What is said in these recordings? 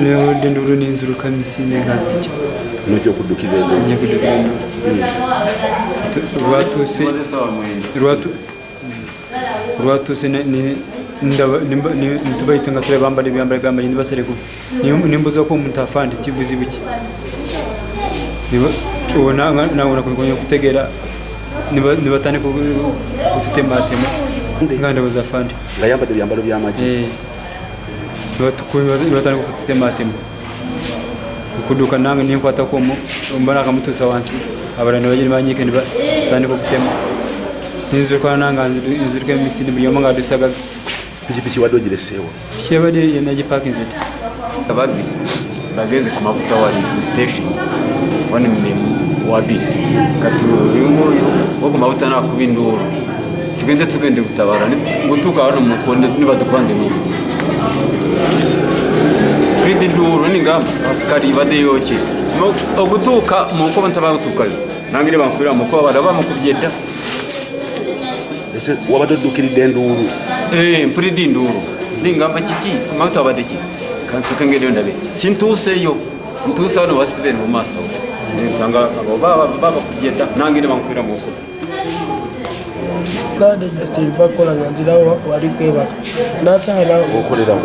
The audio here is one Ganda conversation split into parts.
leo denduru n'inzuru kamisine ngazi n'ocyo kuddukira rwatuse ni ntubayita nga tube bambara ibyambara ndibasereko nimbuza ko umuntu afandi kibuzi biki ubona nawe nakugonya kutegera nibatane kututematema nganda bazafandi ngayambade byambalo byamaji nibatane kututematema kuduka nange nimfata ko mbana kamutusa wansi abarana bagiri banyike nibatane kutema ninzo kwa nanga nzirike misini biyoma ngadusaga piki wadogire sewa cyabade yenaje parking zeta abandi bageze ku mafuta wali station wani wabiri katu yunguyo wako mafuta na kubinduro tugende gutabara ngutuka hano mukonde nibadukwande no Fridi nduro ningamba asikari bade yoke ogutuka muko bantabagutuka nangire bankubira muko baraba mukubyeda ese wabadodukiride nduru Fridi nduro ningamba kiki kumata badeki kansuka ngende ndabe sintuseyo ntusa hano basitebe mu maso nsanga abo baba kubyeda nangire bankubira muko Nade ndasiva kola ngira wari kwebaka nasala okolera wa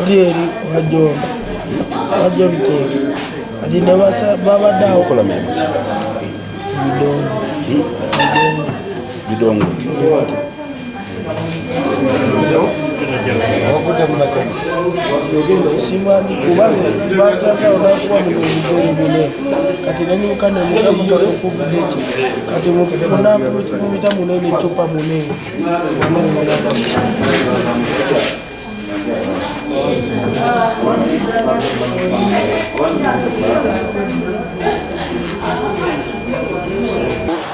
Ori wajo mteke ati nebasa baba dawo kola memo bidongo simani kubaze bazaga unakuwa mwenye kati nani ukana mutamuka kukubidechi kati mukuna mumita munene chupa munene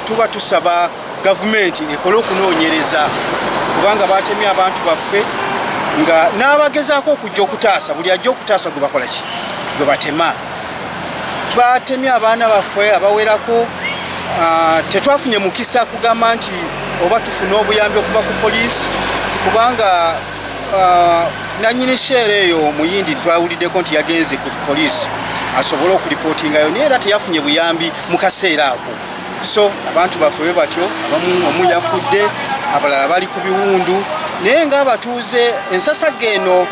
tuba tusaba government ekole okunoonyereza kubanga batemye abantu baffe nga n'abagezaako okujja okutaasa buli ajja okutaasa gwe bakola ki gwe batema batemye abaana baffe abawerako tetwafunye mukisa kugamba nti oba tufune obuyambi okuva ku poliisi kubanga nanyini sheere eyo muyindi twawuliddeko nti yagenze ku poliisi asobole okuripootingayo naye era teyafunye buyambi mu kaseera ako so abantu baffe batyo abamu omu yafudde abalala bali ku biwundu naye ng'abatuuze ensasagga eno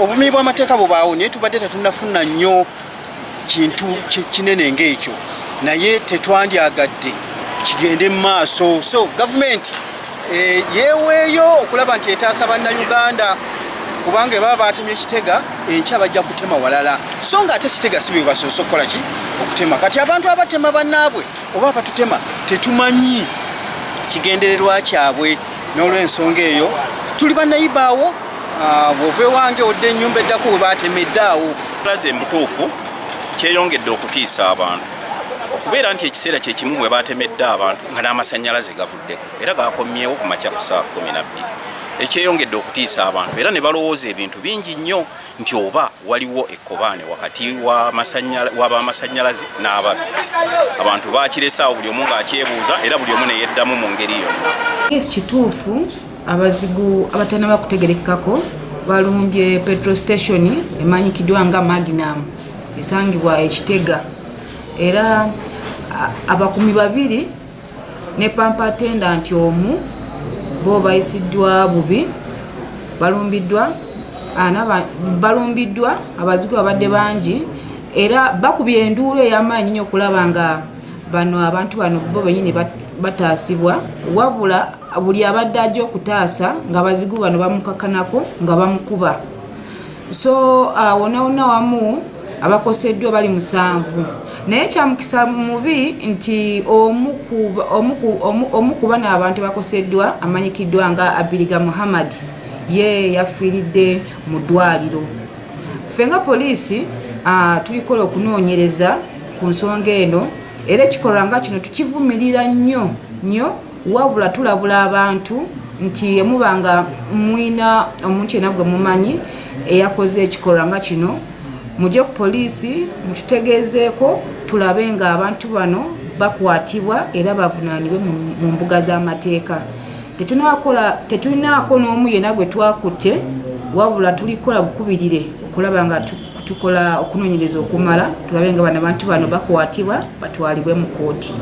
obumenyi bw'amateeka bwebaawo naye tubadde tetunafuna nnyo kintu kinene ng'ekyo naye tetwandyagadde kigende mu maaso so gavumenti yeweeyo okulaba nti etaasa bannayuganda kubanga baba batemye Kitega enkya bajja kutema walala so nga ate Kitega si bye basoose okukola ki okutema kati abantu abatema bannaabwe oba batutema tetumanyi kigendererwa kyabwe n'olw'ensonga eyo tuli bannayibaawo bw'ova ewange odde ennyumba eddako we batemeddaawo plaza embutuufu kyeyongedde okutiisa abantu okubeera nti ekiseera kye kimu bwe batemedde abantu nga n'amasannyalaze gavuddeko era gakomyewo ku makya ku saa 12 ekyeyongedde okutiisa abantu era ne balowooza ebintu bingi nnyo nti oba waliwo ekkobaane wakati w'abamasannyalaze n'ababbi abantu bakiresaawo buli omu ng'akyebuuza era buli omu ne yeddamu mu ngeri yonna kituufu abazigu abatannaba kutegerekekako balumbye petrol station emanyikiddwa nga Magnum esangibwa Kitega era abakumi 2 ne pampa attendant omu bo bayisiddwa bubi balumbiddwa abazigu babadde bangi era bakubye enduulu ey'amaanyi nnyo okulaba nga abantu bano bo bennyini bataasibwa wabula buli abadde ajja okutaasa nga abazigu bano bamukakanako nga bamukuba so wonna wamu abakoseddwa bali 7 naye kyamukisa mubi nti omu ku bano abantu bakoseddwa amanyikiddwa nga Abiriga Muhammad ye yafiiridde mu ddwaliro ffe nga poliisi tulikola okunoonyereza ku nsonga eno era ekikolwa nga kino tukivumirira nnyo wabula tulabula abantu nti emubanga mwina omuntu yenna gwe mumanyi eyakoze ekikolwa nga kino mujje ku poliisi mututegeezeeko tulabe nga abantu bano bakwatibwa era bavunaanibwe mu mbuga z'amateeka. Tetulinaako n'omu yenna gwe twakutte wabula tulikola bukubirire okulaba nga tukola okunoonyereza okumala tulabe nga bano abantu bano bakwatibwa batwalibwe mu kooti.